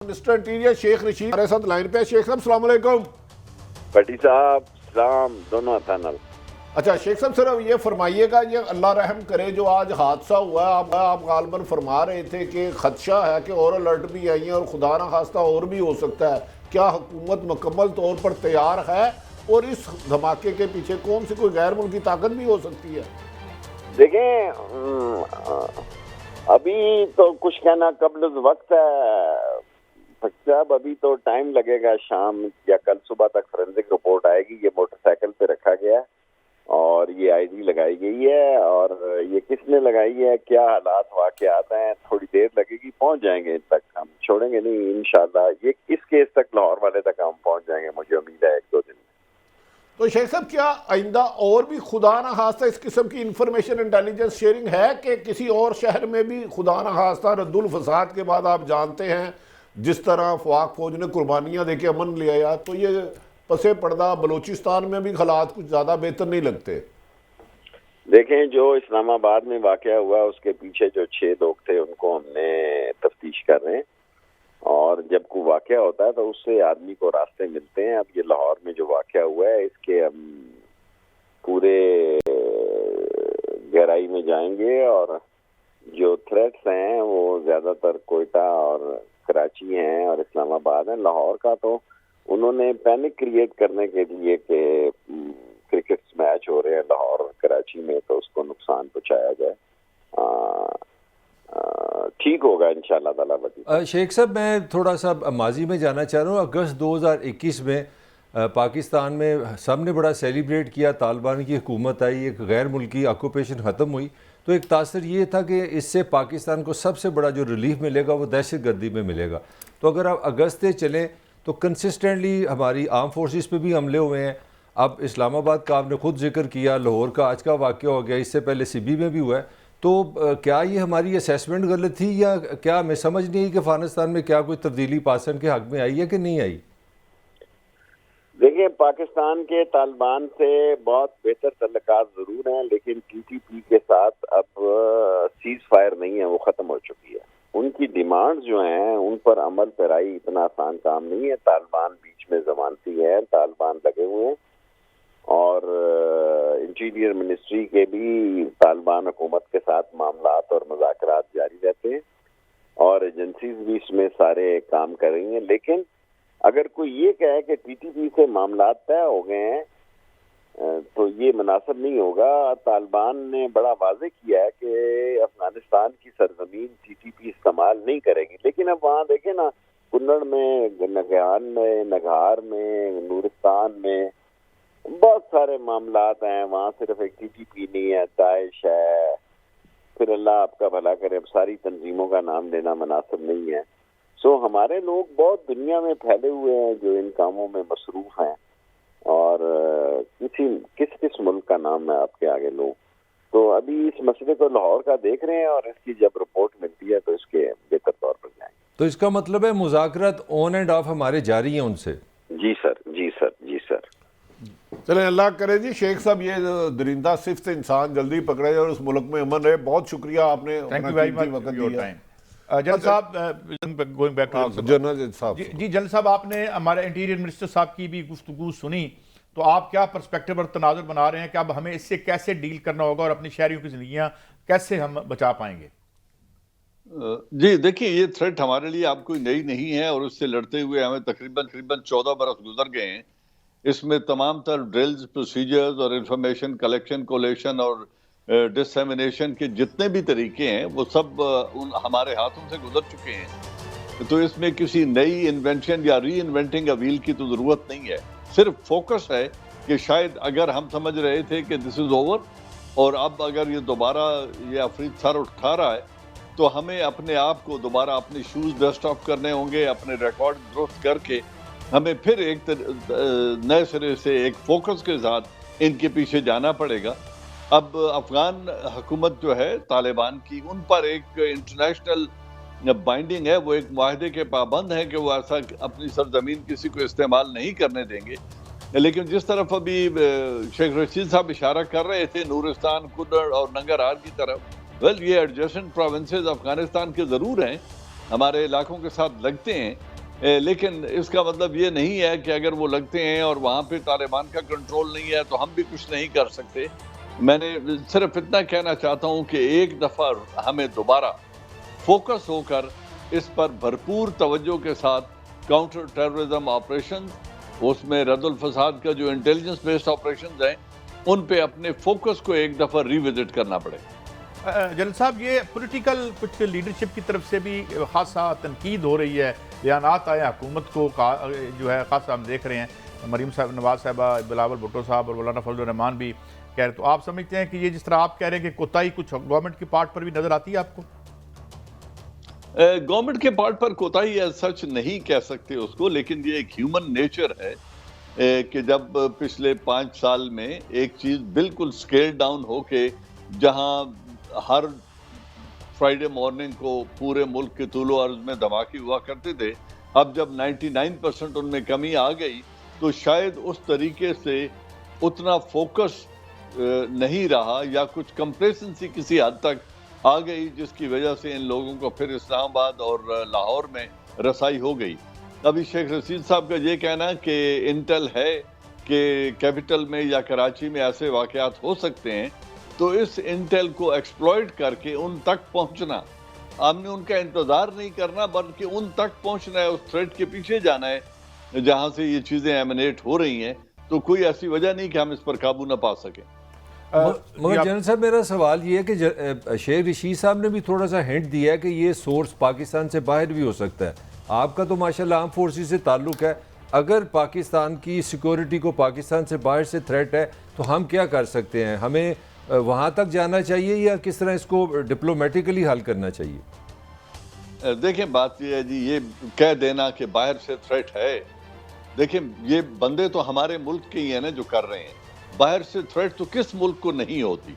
Mister interior Sheikh Rashid ہمارے ساتھ line پہ. شیخ صاحب السلام علیکم. بٹی صاحب سلام دونوں پینل. اچھا شیخ صاحب صرف یہ فرمائیے گا, یہ اللہ رحم کرے جو آج حادثہ ہوا ہے, آپ غالباً فرما رہے تھے کہ خدشہ ہے کہ اور الرٹ بھی آئی ہیں اور خدا نہ خواستہ اور بھی ہو سکتا ہے, کیا حکومت مکمل طور پر تیار ہے اور اس دھماکے کے پیچھے کون سی کوئی غیر ملکی طاقت بھی ہو سکتی ہے؟ دیکھیں ابھی تو کچھ کہنا قبل وقت ہے صاحب, ابھی تو ٹائم لگے گا, شام یا کل صبح تک فورینسک رپورٹ آئے گی. یہ موٹر سائیکل پہ رکھا گیا ہے اور یہ آئی ڈی لگائی گئی ہے, اور یہ کس نے لگائی ہے, کیا حالات واقعات ہیں, تھوڑی دیر لگے گی, پہنچ جائیں گے ان تک, ہم چھوڑیں گے نہیں انشاءاللہ. یہ اس کیس تک لاہور والے تک ہم پہنچ جائیں گے, مجھے امید ہے 1-2 دن میں. تو شیخ صاحب کیا آئندہ اور بھی خدا نہ خواستہ اس قسم کی انفارمیشن انٹیلیجنس شیئرنگ ہے کہ کسی اور شہر میں بھی خدا نہ خواستہ رد الفساد کے بعد آپ جانتے ہیں جس طرح افواق فوج نے قربانیاں دے کے امن لے آیا, تو یہ پس پردہ بلوچستان میں بھی حالات کچھ زیادہ بہتر نہیں لگتے؟ دیکھیں جو اسلام آباد میں واقعہ ہوا اس کے پیچھے جو 6 لوگ تھے ان کو ہم نے تفتیش کر رہے ہیں, اور جب کوئی واقعہ ہوتا ہے تو اس سے آدمی کو راستے ملتے ہیں. اب یہ لاہور میں جو واقعہ ہوا ہے اس کے ہم پورے گہرائی میں جائیں گے, اور جو تھریٹس ہیں وہ زیادہ تر کوئٹہ اور کراچی ہیں اور اسلام آباد ہیں. لاہور کا تو انہوں نے پینک کریٹ کرنے کے لیے کہ کرکٹ میچ ہو رہے ہیں لاہور اور کراچی میں تو اس کو نقصان پہنچایا جائے. ٹھیک ہوگا انشاءاللہ تعالی. شیخ صاحب میں تھوڑا سا ماضی میں جانا چاہ رہا ہوں. اگست 2021 میں پاکستان میں سب نے بڑا سیلیبریٹ کیا, طالبان کی حکومت آئی, ایک غیر ملکی آکوپیشن ختم ہوئی, تو ایک تاثر یہ تھا کہ اس سے پاکستان کو سب سے بڑا جو ریلیف ملے گا وہ دہشت گردی میں ملے گا. تو اگر آپ اگست سے چلیں تو کنسسٹنٹلی ہماری آرم فورسز پہ بھی حملے ہوئے ہیں. اب اسلام آباد کا آپ نے خود ذکر کیا, لاہور کا آج کا واقعہ ہو گیا, اس سے پہلے سبی میں بھی ہوا ہے. تو کیا یہ ہماری اسیسمنٹ غلط تھی یا کیا ہمیں سمجھ نہیں آئی کہ افغانستان میں کیا کوئی تبدیلی پاسن کے حق میں آئی ہے کہ نہیں آئی؟ دیکھیں پاکستان کے طالبان سے بہت بہتر تعلقات ضرور ہیں, لیکن ٹی ٹی پی کے ساتھ اب سیز فائر نہیں ہے, وہ ختم ہو چکی ہے. ان کی ڈیمانڈ جو ہیں ان پر عمل پیرائی اتنا آسان کام نہیں ہے. طالبان بیچ میں ضمانتی ہے, طالبان لگے ہوئے ہیں, اور انٹیریئر منسٹری کے بھی طالبان حکومت کے ساتھ معاملات اور مذاکرات جاری رہتے ہیں, اور ایجنسیز بھی اس میں سارے کام کر رہی ہیں. لیکن اگر کوئی یہ کہے کہ ٹی ٹی پی سے معاملات طے ہو گئے ہیں تو یہ مناسب نہیں ہوگا. طالبان نے بڑا واضح کیا ہے کہ افغانستان کی سرزمین ٹی ٹی پی استعمال نہیں کرے گی, لیکن اب وہاں دیکھیں نا, کنڑ میں, نگہان میں, نگہار میں, نورستان میں بہت سارے معاملات ہیں. وہاں صرف ایک ٹی ٹی پی نہیں ہے, داعش ہے, پھر اللہ آپ کا بھلا کرے, اب ساری تنظیموں کا نام لینا مناسب نہیں ہے. سو ہمارے لوگ بہت دنیا میں پھیلے ہوئے ہیں جو ان کاموں میں مصروف ہیں, اور کس ملک کا نام میں آپ کے آگے لوں. تو ابھی اس مسئلے کو لاہور کا دیکھ رہے ہیں, اور اس کی جب رپورٹ ملتی ہے تو اس کے بہتر طور پر جائیں گے. تو اس کا مطلب ہے مذاکرات آن اینڈ آف ہمارے جاری ہیں ان سے؟ جی سر, جی سر, جی سر. چلیں اللہ کرے جی. شیخ صاحب یہ درندہ صفت انسان جلدی پکڑے اور اس ملک میں امن رہے. بہت شکریہ, آپ نے وقت دیا. جنرل صاحب, گوئنگ بیک ٹو جنرل صاحب, جی جنرل صاحب, آپ نے ہمارے انٹیریئر منسٹر صاحب کی بھی گفتگو سنی, تو آپ کیا پرسپیکٹو اور تناظر بنا رہے ہیں کہ اب ہمیں اس سے کیسے ڈیل کرنا ہوگا اور اپنی شہریوں کی زندگیاں کیسے ہم بچا پائیں گے؟ جی دیکھیں, یہ تھریٹ ہمارے لیے اب کوئی نئی نہیں ہے, اور اس سے لڑتے ہوئے ہمیں تقریباً 14 برس گزر گئے ہیں. اس میں تمام تر ڈرلز, پروسیجرز اور انفارمیشن کلیکشن, کولیشن اور ڈسیمنیشن کے جتنے بھی طریقے ہیں وہ سب ہمارے ہاتھوں سے گزر چکے ہیں. تو اس میں کسی نئی انوینشن یا ری انوینٹنگ ویل کی تو ضرورت نہیں ہے. صرف فوکس ہے کہ شاید اگر ہم سمجھ رہے تھے کہ دس از اوور, اور اب اگر یہ دوبارہ یہ افریت سر اٹھا رہا ہے, تو ہمیں اپنے آپ کو دوبارہ اپنے شوز ڈسٹ آف کرنے ہوں گے, اپنے ریکارڈ درست کر کے ہمیں پھر ایک نئے سرے سے ایک فوکس کے ساتھ ان کے پیچھے جانا پڑے گا. اب افغان حکومت جو ہے طالبان کی, ان پر ایک انٹرنیشنل بائنڈنگ ہے, وہ ایک معاہدے کے پابند ہیں کہ وہ ایسا اپنی سرزمین کسی کو استعمال نہیں کرنے دیں گے. لیکن جس طرف ابھی شیخ رشید صاحب اشارہ کر رہے تھے, نورستان, کنڑ اور ننگرہار کی طرف, یہ ایڈجسٹنٹ پروونسز افغانستان کے ضرور ہیں, ہمارے علاقوں کے ساتھ لگتے ہیں, لیکن اس کا مطلب یہ نہیں ہے کہ اگر وہ لگتے ہیں اور وہاں پہ طالبان کا کنٹرول نہیں ہے تو ہم بھی کچھ نہیں کر سکتے. میں نے صرف اتنا کہنا چاہتا ہوں کہ ایک دفعہ ہمیں دوبارہ فوکس ہو کر اس پر بھرپور توجہ کے ساتھ کاؤنٹر ٹیررزم آپریشن، اس میں رد الفساد کا جو انٹیلیجنس بیسڈ آپریشنز ہیں، ان پہ اپنے فوکس کو ایک دفعہ ری وزٹ کرنا پڑے. جنرل صاحب، یہ پولیٹیکل کچھ لیڈرشپ کی طرف سے بھی خاصا تنقید ہو رہی ہے، بیانات آئے حکومت کو جو ہے خاصا ہم دیکھ رہے ہیں، مریم صاحب نواز صاحبہ، بلاول بھٹو صاحب اور مولانا فضل الرحمان بھی کہہ رہے. تو آپ سمجھتے ہیں کہ یہ جس طرح آپ کہہ رہے ہیں کہ کوتاہی کچھ گورنمنٹ کی پارٹ پر بھی نظر آتی ہے آپ کو؟ گورنمنٹ کے پارٹ پر کوتاہی سچ نہیں کہہ سکتے اس کو، لیکن یہ ایک ہیومن نیچر ہے کہ جب پچھلے 5 سال میں ایک چیز بالکل سکیل ڈاؤن ہو کے، جہاں ہر فرائیڈے مارننگ کو پورے ملک کے طول و عرض میں دھماکے ہوا کرتے تھے، اب جب 99% ان میں کمی آ گئی تو شاید اس طریقے سے اتنا فوکس نہیں رہا، یا کچھ کمپلیسنسی کسی حد تک آ گئی، جس کی وجہ سے ان لوگوں کو پھر اسلام آباد اور لاہور میں رسائی ہو گئی. ابھی شیخ رشید صاحب کا یہ کہنا کہ انٹل ہے کہ کیپٹل میں یا کراچی میں ایسے واقعات ہو سکتے ہیں، تو اس انٹل کو ایکسپلوئٹ کر کے ان تک پہنچنا، ہم نے ان کا انتظار نہیں کرنا بلکہ ان تک پہنچنا ہے، اس تھریٹ کے پیچھے جانا ہے جہاں سے یہ چیزیں ایمنیٹ ہو رہی ہیں. تو کوئی ایسی وجہ نہیں کہ ہم اس پر قابو نہ پا سکیں. مگر جنرل صاحب، میرا سوال یہ ہے کہ شیخ رشید صاحب نے بھی تھوڑا سا ہنٹ دیا ہے کہ یہ سورس پاکستان سے باہر بھی ہو سکتا ہے. آپ کا تو ماشاءاللہ آرم فورسز سے تعلق ہے، اگر پاکستان کی سیکورٹی کو پاکستان سے باہر سے تھریٹ ہے تو ہم کیا کر سکتے ہیں؟ ہمیں وہاں تک جانا چاہیے یا کس طرح اس کو ڈپلومیٹیکلی حل کرنا چاہیے؟ دیکھیں بات یہ ہے جی، یہ کہہ دینا کہ باہر سے تھریٹ ہے، دیکھیں یہ بندے تو ہمارے ملک کے ہی ہیں نا جو کر رہے ہیں. باہر سے تھریٹ تو کس ملک کو نہیں ہوتی؟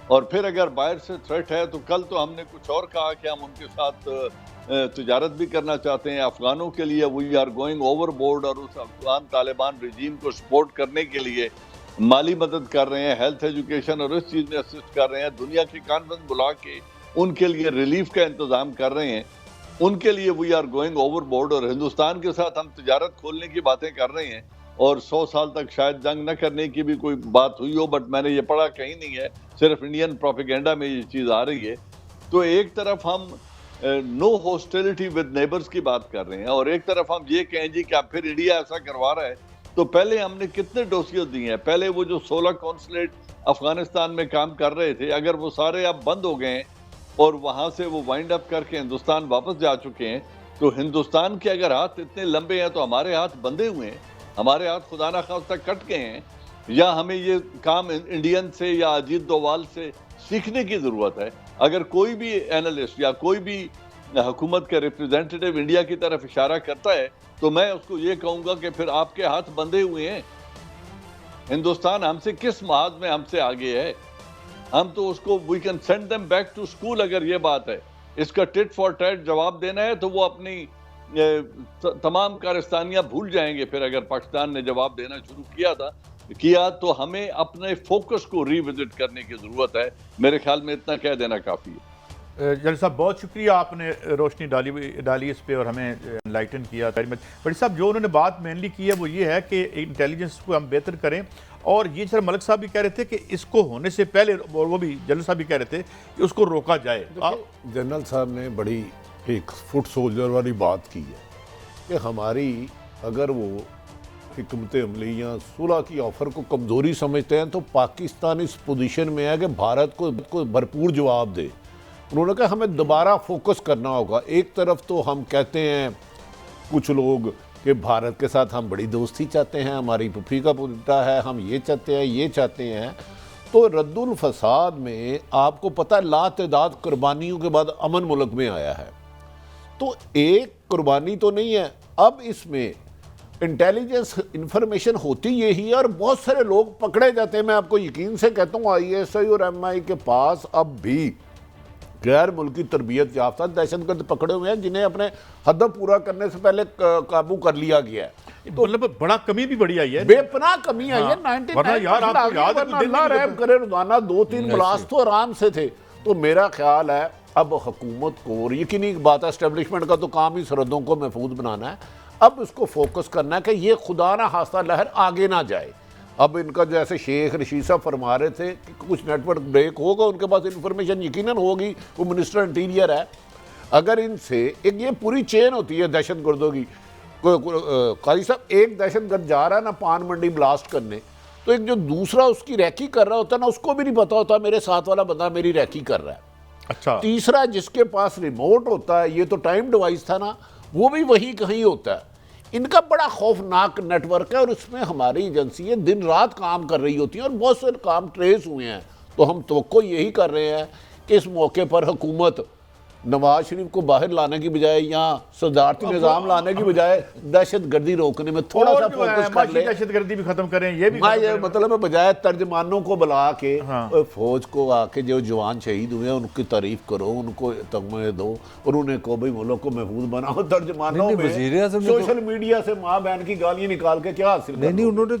اور پھر اگر باہر سے تھریٹ ہے تو کل تو ہم نے کچھ اور کہا کہ ہم ان کے ساتھ تجارت بھی کرنا چاہتے ہیں. افغانوں کے لیے وی آر گوئنگ اوور بورڈ، اور اس افغان طالبان رجیم کو سپورٹ کرنے کے لیے مالی مدد کر رہے ہیں، ہیلتھ ایجوکیشن اور اس چیز میں اسسٹ کر رہے ہیں. دنیا کی کانفرنس بلا کے ان کے لیے ریلیف کا انتظام کر رہے ہیں. ان کے لیے وی آر گوئنگ اوور بورڈ، اور ہندوستان کے ساتھ ہم تجارت کھولنے کی باتیں کر رہے ہیں، اور 100 سال تک شاید جنگ نہ کرنے کی بھی کوئی بات ہوئی ہو، بٹ میں نے یہ پڑھا کہیں نہیں ہے، صرف انڈین پروپیگنڈا میں یہ چیز آ رہی ہے. تو ایک طرف ہم نو ہاسٹیلٹی ود نیبرز کی بات کر رہے ہیں، اور ایک طرف ہم یہ کہیں جی کہ اب پھر انڈیا ایسا کروا رہا ہے. تو پہلے ہم نے کتنے ڈوسیز دیے ہیں؟ پہلے وہ جو 16 کونسلیٹ افغانستان میں کام کر رہے تھے، اگر وہ سارے اب بند ہو گئے ہیں اور وہاں سے وہ وائنڈ اپ کر کے ہندوستان واپس جا چکے ہیں، تو ہندوستان کے اگر ہاتھ اتنے لمبے ہیں تو ہمارے ہاتھ بندھے ہوئے ہیں، ہمارے ہاتھ خدا نہ خواستہ کٹ گئے ہیں. یا ہمیں یہ کام انڈین سے یا اجیت دووال سے سیکھنے کی ضرورت ہے. اگر کوئی بھی اینالسٹ یا کوئی بھی حکومت کا ریپرزینٹیٹیو انڈیا کی طرف اشارہ کرتا ہے تو میں اس کو یہ کہوں گا کہ پھر آپ کے ہاتھ بندھے ہوئے ہیں. ہندوستان ہم سے کس محاذ میں ہم سے آگے ہے؟ ہم تو اس کو we can send them back to school. اگر یہ بات ہے، اس کا ٹٹ فار ٹیٹ جواب دینا ہے تو وہ اپنی تمام کارستانیاں بھول جائیں گے. پھر اگر پاکستان نے جواب دینا شروع کیا تو ہمیں اپنے فوکس کو ری وزٹ کرنے کی ضرورت ہے. میرے خیال میں اتنا کہہ دینا کافی ہے. جلیل صاحب بہت شکریہ، آپ نے روشنی ڈالی اس پہ اور ہمیں انلائٹن کیا. بڑی صاحب جو انہوں نے بات مینلی کی ہے وہ یہ ہے کہ انٹیلیجنس کو ہم بہتر کریں، اور یہ سر ملک صاحب بھی کہہ رہے تھے کہ اس کو ہونے سے پہلے، اور وہ بھی جنرل صاحب بھی کہہ رہے تھے کہ اس کو روکا جائے. جنرل صاحب نے بڑی ایک فٹ سولجر والی بات کی ہے کہ ہماری اگر وہ حکمت عملیاں صلح کی آفر کو کمزوری سمجھتے ہیں تو پاکستان اس پوزیشن میں ہے کہ بھارت کو بھرپور جواب دے. انہوں نے کہا ہمیں دوبارہ فوکس کرنا ہوگا. ایک طرف تو ہم کہتے ہیں کچھ لوگ کہ بھارت کے ساتھ ہم بڑی دوستی چاہتے ہیں، ہماری پھوپھی کا بیٹا ہے، ہم یہ چاہتے ہیں یہ چاہتے ہیں. تو رد الفساد میں آپ کو پتہ لاتعداد قربانیوں کے بعد امن ملک میں آیا ہے. تو ایک قربانی تو نہیں ہے. اب اس میں انٹیلیجنس انفارمیشن ہوتی یہی ہے اور بہت سارے لوگ پکڑے جاتے ہیں. میں آپ کو یقین سے کہتا ہوں آئی ایس آئی اور ایم آئی کے پاس اب بھی غیر ملکی تربیت یافتہ دہشت گرد پکڑے ہوئے ہیں جنہیں اپنے ہدف پورا کرنے سے پہلے قابو کر لیا گیا ہے. مطلب بڑا کمی بھی بڑی آئی ہے، بے پناہ کمی آئی ہے. 99% اللہ رحم کرے روزانہ 2-3 بلاسٹ تو آرام سے تھے. تو میرا خیال ہے اب حکومت کو، اور یقینی بات ہے اسٹیبلشمنٹ کا تو کام ہی سرحدوں کو محفوظ بنانا ہے، اب اس کو فوکس کرنا ہے کہ یہ خدا نہ خواستہ لہر آگے نہ جائے. اب ان کا جیسے شیخ رشید صاحب فرما رہے تھے کہ کچھ نیٹ ورک بریک ہوگا، ان کے پاس انفارمیشن یقیناً ہوگی، وہ منسٹر انٹیریئر ہے. اگر ان سے ایک یہ پوری چین ہوتی ہے دہشت گردوں کی، قاضی صاحب ایک دہشت گرد جا رہا ہے نا پان منڈی بلاسٹ کرنے، تو ایک جو دوسرا اس کی ریکی کر رہا ہوتا ہے نا، اس کو بھی نہیں پتا ہوتا میرے ساتھ والا بندہ میری ریکی کر رہا ہے. اچھا، تیسرا جس کے پاس ریموٹ ہوتا ہے، یہ تو ٹائم ڈیوائس تھا نا، وہ بھی وہی کہیں ہوتا ہے. ان کا بڑا خوفناک نیٹ ورک ہے، اور اس میں ہماری ایجنسییں دن رات کام کر رہی ہوتی ہیں، اور بہت سے کام ٹریس ہوئے ہیں. تو ہم توقع یہی کر رہے ہیں کہ اس موقع پر حکومت نواز شریف کو باہر لانے کی بجائے یا صدارتی نظام لانے کی بجائے دہشت گردی روکنے میں تھوڑا سا فوکس کر لے. دہشت گردی بھی ختم کریں، یہ بھی میں یہ مطلب ہے بجائے ترجمانوں کو بلا کے فوج کو آ کے جو جوان شہید ہوئے ہیں ان کی تعریف کرو، ان کو تمغے دو، اور انہیں کو بھائی ملک کو محفوظ بناؤ. ترجمانوں میں وزیر اعظم نے تو سوشل میڈیا سے ماں بہن کی گالیاں نکال کے کیا حاصل کرنا؟ نہیں انہوں نے